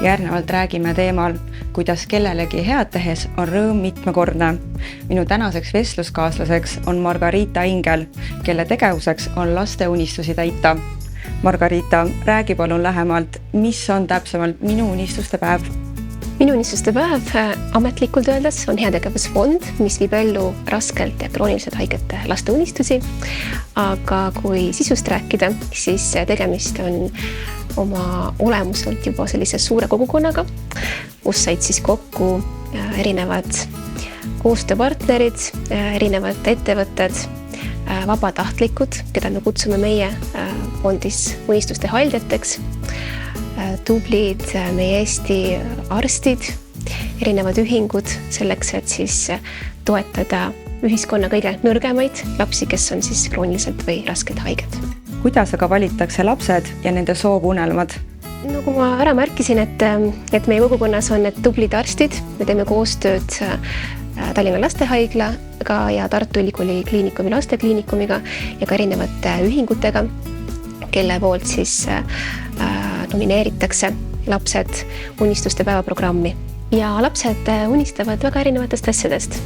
Järgnevalt räägime teemal, kuidas kellelegi head tehes on rõõm mitmekordne. Minu tänaseks vestluskaaslaseks on Margarita Ingel, kelle tegevuseks on laste unistusi täita. Margarita, räägi palun lähemalt, mis on täpsemalt Minu unistuste päev? Minu unistuste päev ametlikult öeldes on heategevusfond, mis viib ellu raskelt ja krooniliselt haigete laste unistusi. Aga kui sisust rääkida, siis tegemist on oma olemuselt juba sellise suure kogukonnaga, kus said siis kokku erinevad koostööpartnerid, erinevad ettevõtted, vabatahtlikud, keda me kutsume meie fondis unistuste haldjateks, tublid meie Eesti arstid, erinevad ühingud selleks, et siis toetada ühiskonna kõige nõrgemaid lapsi, kes on siis krooniliselt või raskelt haiged. Kuidas aga valitakse lapsed ja nende soovunelmad? Nagu ma ära märkisin, et meie kogukonnas on need tublid arstid, me teeme koostööd Tallinna Lastehaiglaga ja Tartu Ülikooli kliinikumi lastekliinikumiga ja ka erinevate ühingutega, kelle poolt siis nomineeritakse lapsed unistuste päevaprogrammi. Ja lapsed unistavad väga erinevatest asjadest.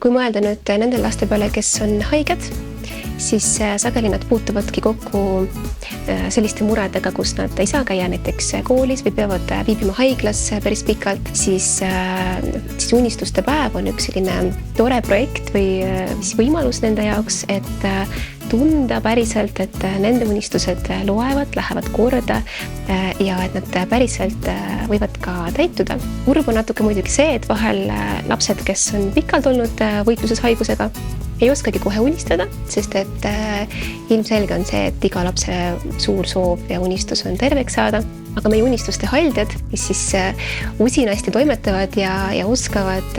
Kui mõelda nüüd nende laste peale, kes on haiged, siis sageli nad puutuvadki kokku selliste muredega, kus nad ei saa käia näiteks koolis või peavad viibima haiglas päris pikalt, siis unistuste päev on üks selline tore projekt või võimalus nende jaoks, et tunda päriselt, et nende unistused loevad, lähevad korda ja et nad päriselt võivad ka täituda. Kurb on natuke muidugi see, et vahel lapsed, kes on pikalt olnud võitluses haigusega, ei oskagi kohe unistada, sest et ilmselge on see, et iga lapse suur soov ja unistus on terveks saada. Aga meie unistuste haldjad, mis siis usinasti toimetavad ja oskavad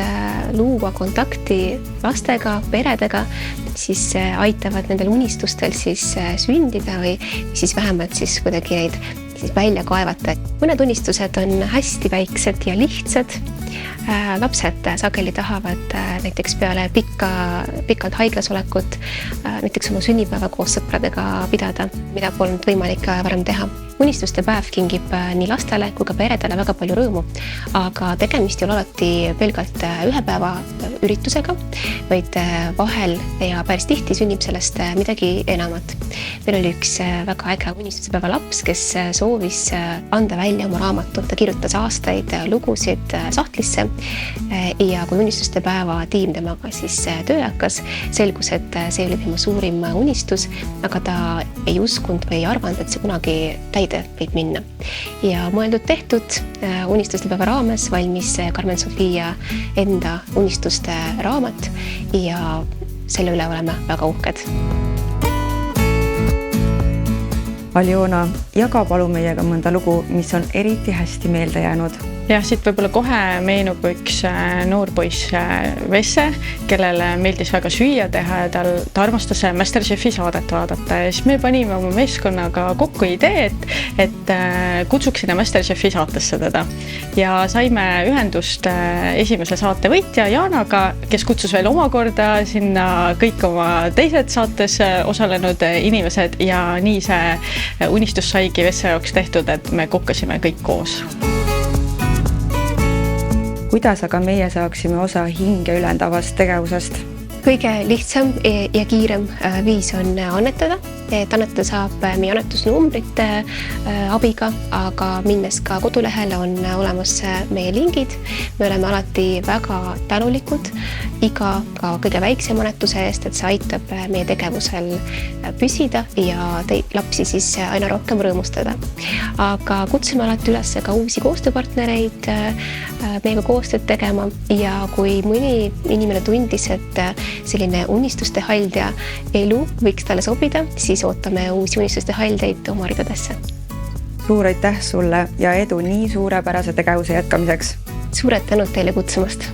luua kontakti lastega, peredega, siis aitavad nendel unistustel siis sündida või siis vähemalt siis kuidagi neid siis välja kaevata. Mõned unistused on hästi väiksed ja lihtsad. Lapsed sageli tahavad näiteks peale pikalt haiglas olekut näiteks oma sünnipäeva koos sõpradega pidada, mida polnud võimalik varem teha. Unistuste päev kingib nii lastele kui ka peredele väga palju rõõmu, aga tegemist ei ole alati pelgalt ühe päeva üritusega, vaid vahel ja päris tihti sünnib sellest midagi enamat. Meil oli üks väga äge unistuste päeva laps, kes soovis anda välja oma raamatut. Ta kirjutas aastaid lugusid sahtlisse ja kui unistuste päeva tiim temaga siis töö hakkas, selgus, et see oli tema suurim unistus, aga ta ei uskunud või ei arvanud, et see kunagi täide võib minna. Ja mõeldud tehtud, unistuste päeva raames valmis Carmen Sofia enda unistuste raamat ja selle üle oleme väga uhked. Aljona, jaga palun meiega mõnda lugu, mis on eriti hästi meelde jäänud. Ja siit võib-olla kohe meenub üks noor poiss Vesse, kellele meeldis väga süüa teha ja ta armastas MasterChefi saadet vaadata. Ja siis me panime oma meeskonnaga kokku idee, et kutsuksime MasterChefi saatesse teda. Ja saime ühendust esimese saate võitja Jaanaga, kes kutsus veel omakorda sinna kõik oma teised saates osalenud inimesed ja nii see unistus saigi Vesse jaoks tehtud, et me kukkasime kõik koos. Kuidas aga meie saaksime osa hinge ülendavast tegevusest? Kõige lihtsam ja kiirem viis on annetada. Et annetada saab meie annetusnumbrite abiga, aga minnes ka kodulehele on olemas meie lingid. Me oleme alati väga tänulikud iga ka kõige väiksema annetuse eest, et see aitab meie tegevusel püsida ja lapsi siis aina rohkem rõõmustada. Aga kutsume alati üles ka uusi koostööpartnereid meiega koostööd tegema ja kui mõni inimene tundis, et selline unistuste haldja elu võiks talle sobida, siis ootame uusi unistuste haldjaid oma ridadesse. Suur aitäh sulle ja edu nii suurepärase tegevuse jätkamiseks. Suured tänud teile kutsumast!